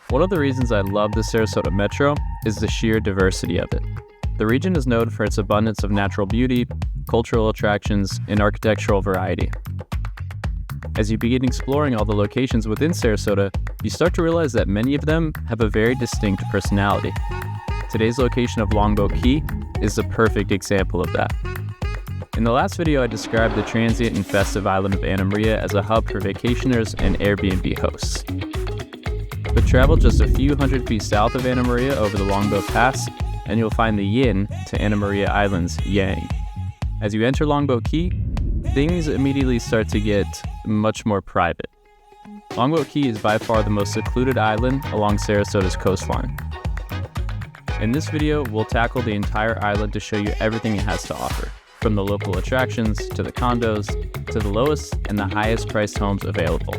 One of the reasons I love the Sarasota Metro is the sheer diversity of it. The region is known for its abundance of natural beauty, cultural attractions, and architectural variety. As you begin exploring all the locations within Sarasota, you start to realize that many of them have a very distinct personality. Today's location of Longboat Key is the perfect example of that. In the last video, I described the transient and festive island of Anna Maria as a hub for vacationers and Airbnb hosts. But travel just a few hundred feet south of Anna Maria over the Longboat Pass, and you'll find the yin to Anna Maria Island's yang. As you enter Longboat Key, things immediately start to get much more private. Longboat Key is by far the most secluded island along Sarasota's coastline. In this video, we'll tackle the entire island to show you everything it has to offer, from the local attractions to the condos to the lowest and the highest priced homes available.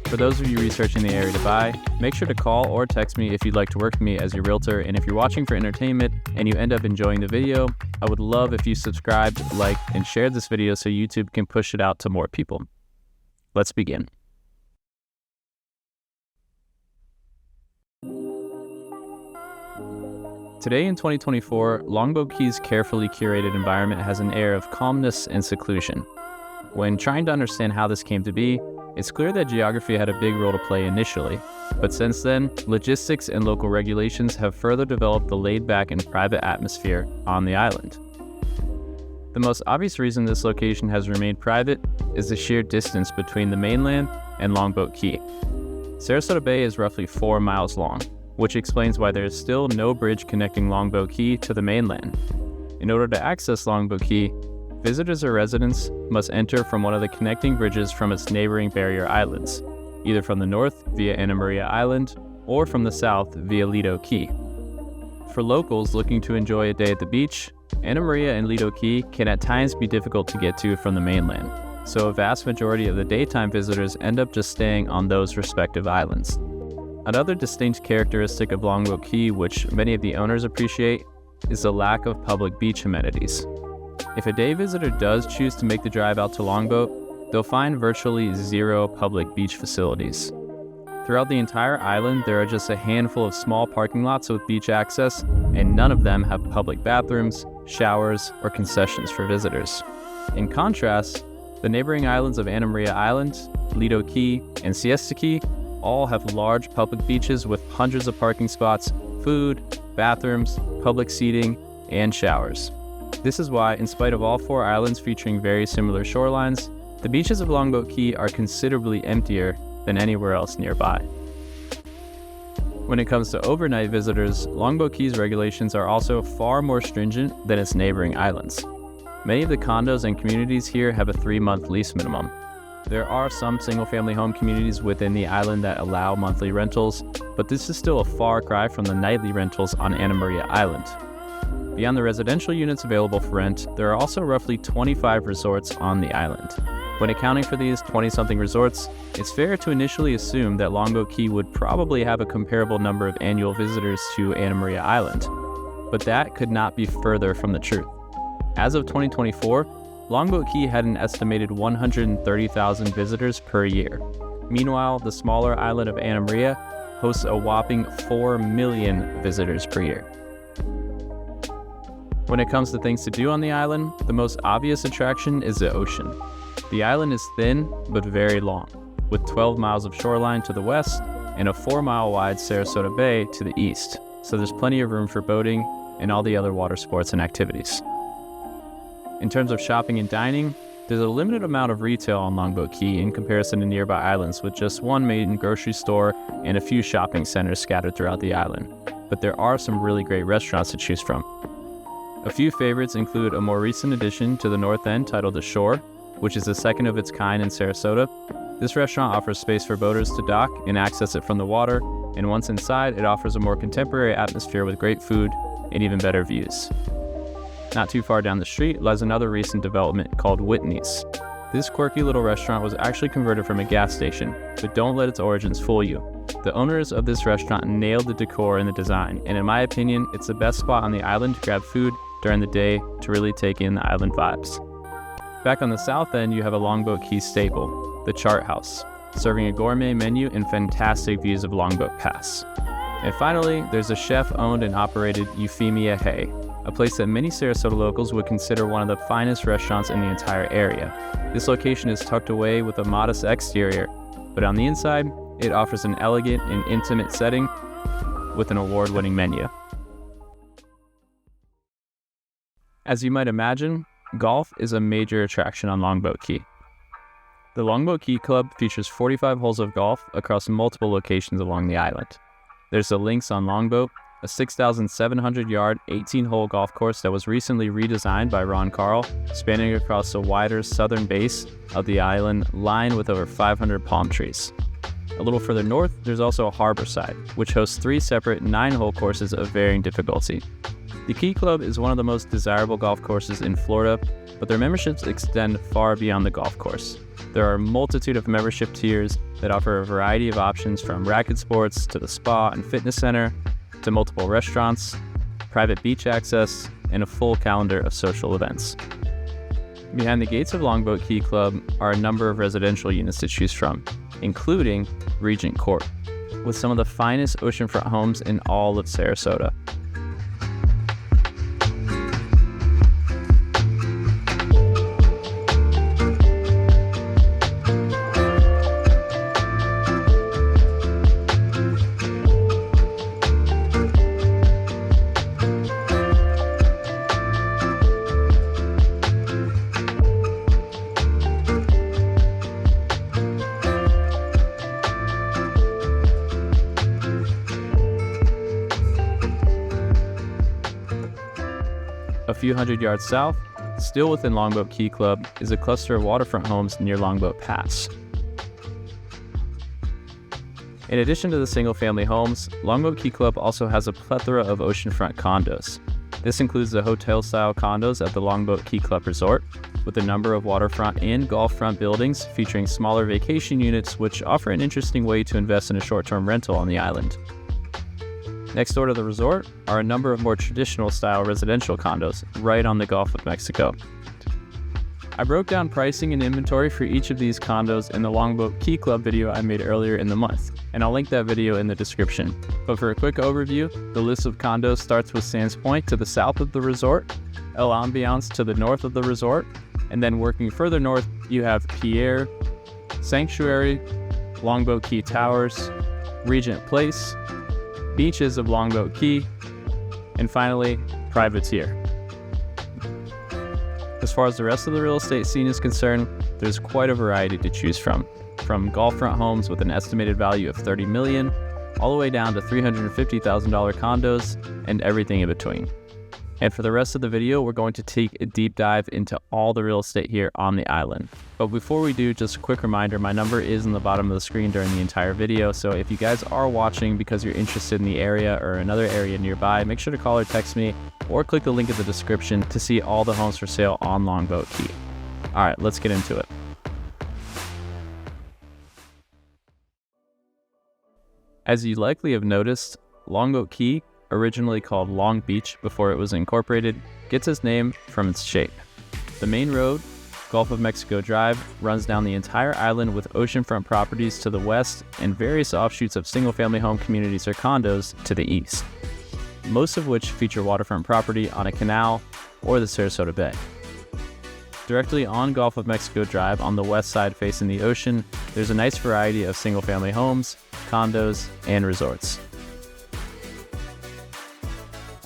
For those of you researching the area to buy, make sure to call or text me if you'd like to work with me as your realtor, and if you're watching for entertainment and you end up enjoying the video, I would love if you subscribed, liked, and shared this video so YouTube can push it out to more people. Let's begin. Today in 2024, Longboat Key's carefully curated environment has an air of calmness and seclusion. When trying to understand how this came to be, it's clear that geography had a big role to play initially, but since then, logistics and local regulations have further developed the laid-back and private atmosphere on the island. The most obvious reason this location has remained private is the sheer distance between the mainland and Longboat Key. Sarasota Bay is roughly 4 miles long, which explains why there is still no bridge connecting Longboat Key to the mainland. In order to access Longboat Key, visitors or residents must enter from one of the connecting bridges from its neighboring barrier islands, either from the north via Anna Maria Island or from the south via Lido Key. For locals looking to enjoy a day at the beach, Anna Maria and Lido Key can at times be difficult to get to from the mainland, so a vast majority of the daytime visitors end up just staying on those respective islands. Another distinct characteristic of Longboat Key, which many of the owners appreciate, is the lack of public beach amenities. If a day visitor does choose to make the drive out to Longboat, they'll find virtually zero public beach facilities. Throughout the entire island, there are just a handful of small parking lots with beach access, and none of them have public bathrooms, showers, or concessions for visitors. In contrast, the neighboring islands of Anna Maria Island, Lido Key, and Siesta Key all have large public beaches with hundreds of parking spots, food, bathrooms, public seating, and showers. This is why, in spite of all 4 islands featuring very similar shorelines, the beaches of Longboat Key are considerably emptier than anywhere else nearby. When it comes to overnight visitors, Longboat Key's regulations are also far more stringent than its neighboring islands. Many of the condos and communities here have a 3-month lease minimum. There are some single-family home communities within the island that allow monthly rentals, but this is still a far cry from the nightly rentals on Anna Maria Island. Beyond the residential units available for rent, there are also roughly 25 resorts on the island. When accounting for these 20-something resorts, it's fair to initially assume that Longboat Key would probably have a comparable number of annual visitors to Anna Maria Island, but that could not be further from the truth. As of 2024, Longboat Key had an estimated 130,000 visitors per year. Meanwhile, the smaller island of Anna Maria hosts a whopping 4 million visitors per year. When it comes to things to do on the island, the most obvious attraction is the ocean. The island is thin but very long, with 12 miles of shoreline to the west and a 4-mile wide Sarasota Bay to the east, so there's plenty of room for boating and all the other water sports and activities. In terms of shopping and dining, there's a limited amount of retail on Longboat Key in comparison to nearby islands, with just one main grocery store and a few shopping centers scattered throughout the island. But there are some really great restaurants to choose from. A few favorites include a more recent addition to the north end titled The Shore, which is the second of its kind in Sarasota. This restaurant offers space for boaters to dock and access it from the water, and once inside, it offers a more contemporary atmosphere with great food and even better views. Not too far down the street lies another recent development called Whitney's. This quirky little restaurant was actually converted from a gas station, but don't let its origins fool you. The owners of this restaurant nailed the decor and the design, and in my opinion, it's the best spot on the island to grab food during the day to really take in the island vibes. Back on the south end, you have a Longboat Key staple, the Chart House. serving a gourmet menu and fantastic views of Longboat Pass. And finally, there's a chef-owned and operated Euphemia Hay, a place that many Sarasota locals would consider one of the finest restaurants in the entire area. This location is tucked away with a modest exterior, but on the inside, it offers an elegant and intimate setting with an award-winning menu. As you might imagine, golf is a major attraction on Longboat Key. The Longboat Key Club features 45 holes of golf across multiple locations along the island. There's the Links on Longboat, a 6,700-yard, 18-hole golf course that was recently redesigned by Ron Carl, spanning across the wider southern base of the island, lined with over 500 palm trees. A little further north, there's also a harbor side, which hosts 3 separate 9-hole courses of varying difficulty. The Key Club is one of the most desirable golf courses in Florida, but their memberships extend far beyond the golf course. There are a multitude of membership tiers that offer a variety of options, from racket sports to the spa and fitness center, to multiple restaurants, private beach access, and a full calendar of social events. Behind the gates of Longboat Key Club are a number of residential units to choose from, including Regent Court, with some of the finest oceanfront homes in all of Sarasota. A few hundred yards south, still within Longboat Key Club, is a cluster of waterfront homes near Longboat Pass. In addition to the single-family homes, Longboat Key Club also has a plethora of oceanfront condos. This includes the hotel-style condos at the Longboat Key Club Resort, with a number of waterfront and golf-front buildings featuring smaller vacation units which offer an interesting way to invest in a short-term rental on the island. Next door to the resort are a number of more traditional style residential condos right on the Gulf of Mexico. I broke down pricing and inventory for each of these condos in the Longboat Key Club video I made earlier in the month, and I'll link that video in the description. But for a quick overview, the list of condos starts with Sands Point to the south of the resort, El Ambiance to the north of the resort, and then working further north, you have Pierre, Sanctuary, Longboat Key Towers, Regent Place, beaches of Longboat Key, and finally, Privateer. As far as the rest of the real estate scene is concerned, there's quite a variety to choose from golf front homes with an estimated value of $30 million, all the way down to $350,000 condos, and everything in between. And for the rest of the video, we're going to take a deep dive into all the real estate here on the island. But before we do, just a quick reminder, my number is in the bottom of the screen during the entire video, so if you guys are watching because you're interested in the area or another area nearby, make sure to call or text me, or click the link in the description to see all the homes for sale on Longboat Key. Alright, let's get into it. As you likely have noticed, Longboat Key, originally called Long Beach before it was incorporated, gets its name from its shape. The main road, Gulf of Mexico Drive, runs down the entire island with oceanfront properties to the west and various offshoots of single-family home communities or condos to the east, most of which feature waterfront property on a canal or the Sarasota Bay. Directly on Gulf of Mexico Drive on the west side facing the ocean, there's a nice variety of single-family homes, condos, and resorts.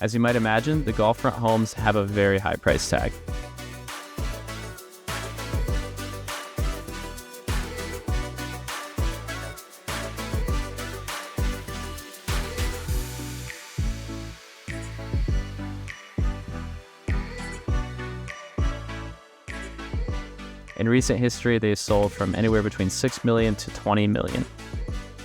As you might imagine, the golf front homes have a very high price tag. In recent history, they sold from anywhere between $6 million to $20 million.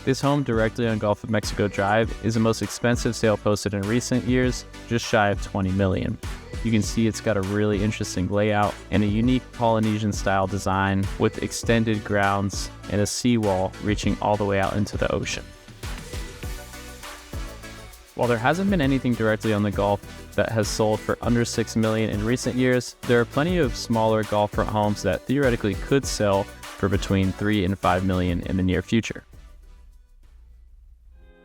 This home directly on Gulf of Mexico Drive is the most expensive sale posted in recent years, just shy of $20 million. You can see it's got a really interesting layout and a unique Polynesian style design with extended grounds and a seawall reaching all the way out into the ocean. While there hasn't been anything directly on the Gulf that has sold for under $6 million in recent years, there are plenty of smaller golf front homes that theoretically could sell for between $3 and $5 million in the near future.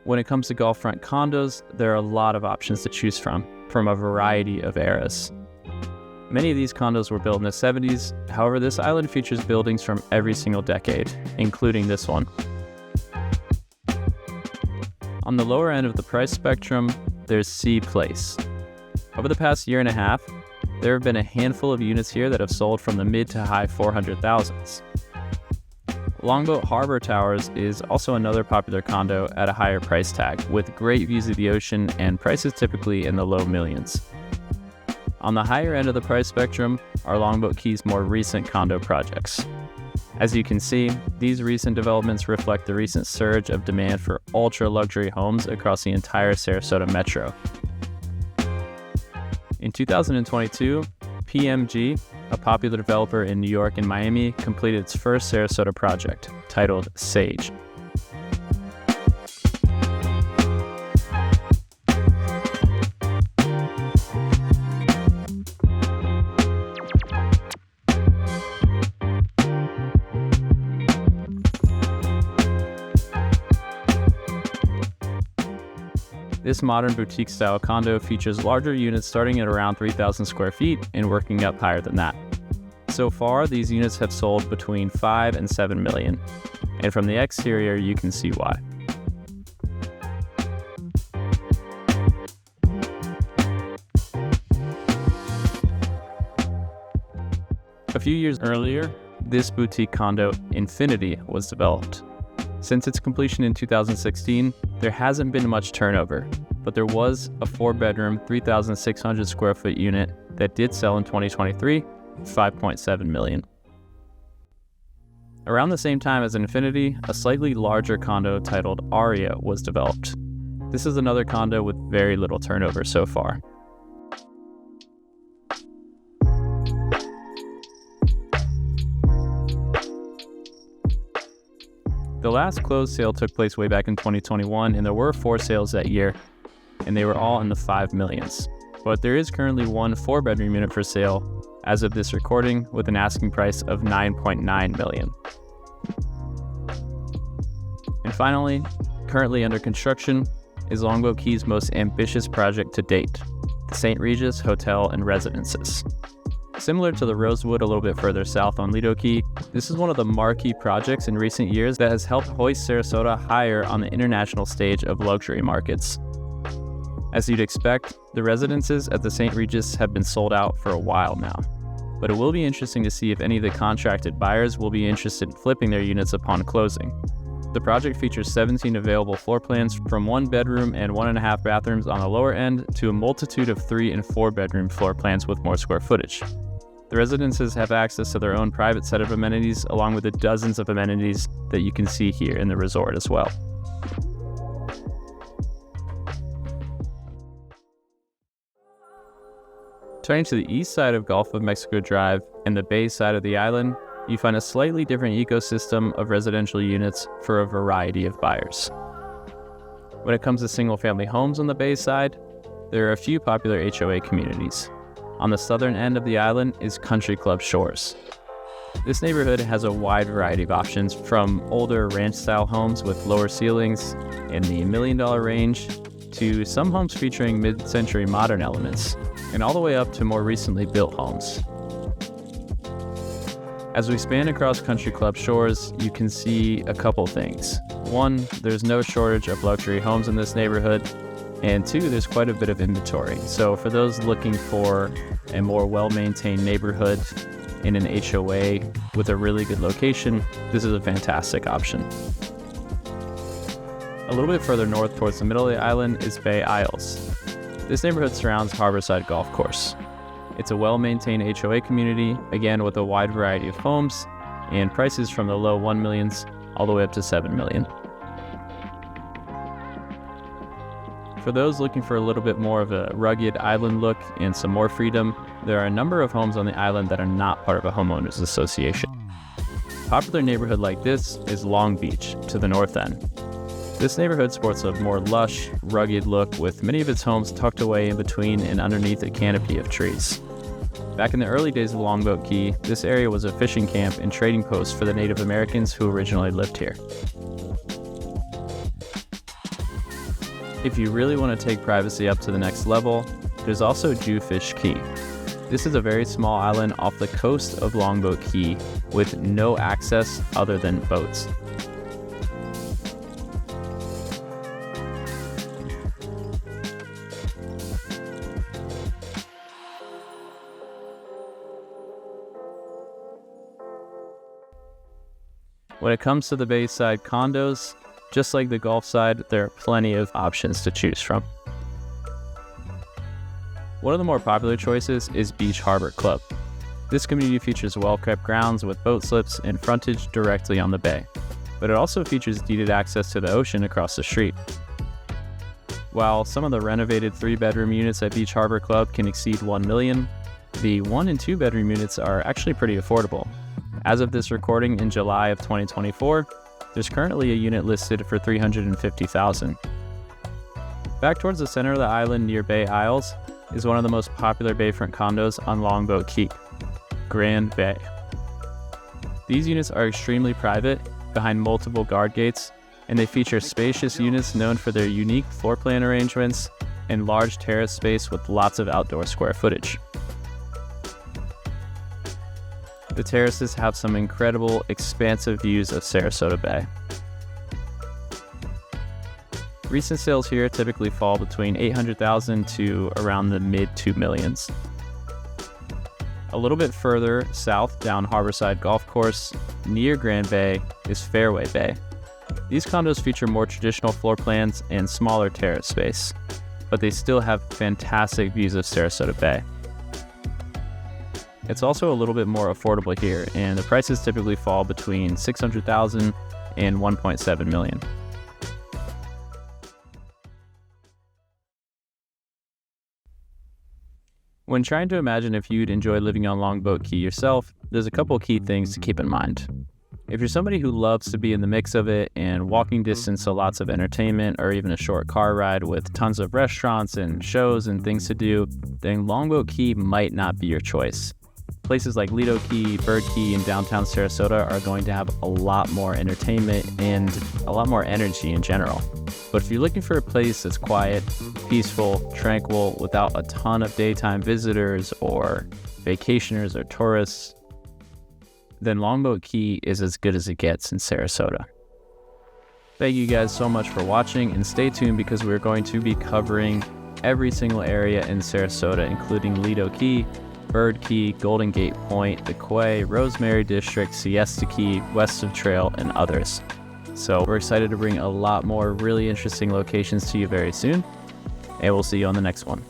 When it comes to Gulffront condos, there are a lot of options to choose from a variety of eras. Many of these condos were built in the 70s, however this island features buildings from every single decade, including this one. On the lower end of the price spectrum, there's Sea Place. Over the past year and a half, there have been a handful of units here that have sold from the mid to high 400,000s. Longboat Harbour Towers is also another popular condo at a higher price tag, with great views of the ocean and prices typically in the low millions. On the higher end of the price spectrum are Longboat Key's more recent condo projects. As you can see, these recent developments reflect the recent surge of demand for ultra-luxury homes across the entire Sarasota metro. In 2022, PMG, a popular developer in New York and Miami, completed its first Sarasota project, titled Sage. This modern boutique-style condo features larger units starting at around 3,000 square feet and working up higher than that. So far, these units have sold between $5 and $7 million, and from the exterior, you can see why. A few years earlier, this boutique condo, Infinity, was developed. Since its completion in 2016, there hasn't been much turnover, but there was a 4-bedroom, 3,600 square foot unit that did sell in 2023 for $5.7 million. Around the same time as Infinity, a slightly larger condo titled Aria was developed. This is another condo with very little turnover so far. The last closed sale took place way back in 2021, and there were 4 sales that year, and they were all in the $5 millions. But there is currently one 4-bedroom unit for sale as of this recording with an asking price of $9.9 million. And finally, currently under construction is Longboat Key's most ambitious project to date, the St Regis Hotel and Residences. Similar to the Rosewood a little bit further south on Lido Key, this is one of the marquee projects in recent years that has helped hoist Sarasota higher on the international stage of luxury markets. As you'd expect, the residences at the St Regis have been sold out for a while now, but it will be interesting to see if any of the contracted buyers will be interested in flipping their units upon closing. The project features 17 available floor plans from 1-bedroom and 1.5 bathrooms on the lower end to a multitude of 3- and 4-bedroom floor plans with more square footage. The residences have access to their own private set of amenities, along with the dozens of amenities that you can see here in the resort as well. Turning to the east side of Gulf of Mexico Drive and the bay side of the island, you find a slightly different ecosystem of residential units for a variety of buyers. When it comes to single-family homes on the bay side, there are a few popular HOA communities. On the southern end of the island is Country Club Shores. This neighborhood has a wide variety of options, from older ranch-style homes with lower ceilings in the $1 million range to some homes featuring mid-century modern elements, and all the way up to more recently built homes. As we span across Country Club Shores, you can see a couple things. One, there's no shortage of luxury homes in this neighborhood, and 2, there's quite a bit of inventory. So for those looking for a more well-maintained neighborhood in an HOA with a really good location, this is a fantastic option. A little bit further north towards the middle of the island is Bay Isles. This neighborhood surrounds Harborside Golf Course. It's a well-maintained HOA community, again with a wide variety of homes and prices from the low $1 millions all the way up to $7 million. For those looking for a little bit more of a rugged island look and some more freedom, there are a number of homes on the island that are not part of a homeowners association. A popular neighborhood like this is Longbeach to the north end. This neighborhood sports a more lush, rugged look with many of its homes tucked away in between and underneath a canopy of trees. Back in the early days of Longboat Key, this area was a fishing camp and trading post for the Native Americans who originally lived here. If you really want to take privacy up to the next level, there's also Jewfish Key. This is a very small island off the coast of Longboat Key with no access other than boats. When it comes to the bayside condos, just like the Gulf side, there are plenty of options to choose from. One of the more popular choices is Beach Harbor Club. This community features well-kept grounds with boat slips and frontage directly on the bay, but it also features deeded access to the ocean across the street. While some of the renovated 3-bedroom units at Beach Harbor Club can exceed $1 million, the 1 and 2 bedroom units are actually pretty affordable. As of this recording in July of 2024, there's currently a unit listed for $350,000. Back towards the center of the island near Bay Isles is one of the most popular Bayfront condos on Longboat Key, Grand Bay. These units are extremely private, behind multiple guard gates, and they feature spacious units known for their unique floor plan arrangements and large terrace space with lots of outdoor square footage. The terraces have some incredible, expansive views of Sarasota Bay. Recent sales here typically fall between $800,000 to around the mid-2 millions. A little bit further south down Harborside Golf Course, near Grand Bay, is Fairway Bay. These condos feature more traditional floor plans and smaller terrace space, but they still have fantastic views of Sarasota Bay. It's also a little bit more affordable here, and the prices typically fall between $600,000 and $1.7 million. When trying to imagine if you'd enjoy living on Longboat Key yourself, there's a couple key things to keep in mind. If you're somebody who loves to be in the mix of it and walking distance to lots of entertainment or even a short car ride with tons of restaurants and shows and things to do, then Longboat Key might not be your choice. Places like Lido Key, Bird Key, and downtown Sarasota are going to have a lot more entertainment and a lot more energy in general. But if you're looking for a place that's quiet, peaceful, tranquil, without a ton of daytime visitors or vacationers or tourists, then Longboat Key is as good as it gets in Sarasota. Thank you guys so much for watching, and stay tuned because we're going to be covering every single area in Sarasota, including Lido Key, Bird Key, Golden Gate Point, the Quay, Rosemary District, Siesta Key, West of Trail, and others. So we're excited to bring a lot more really interesting locations to you very soon, and we'll see you on the next one.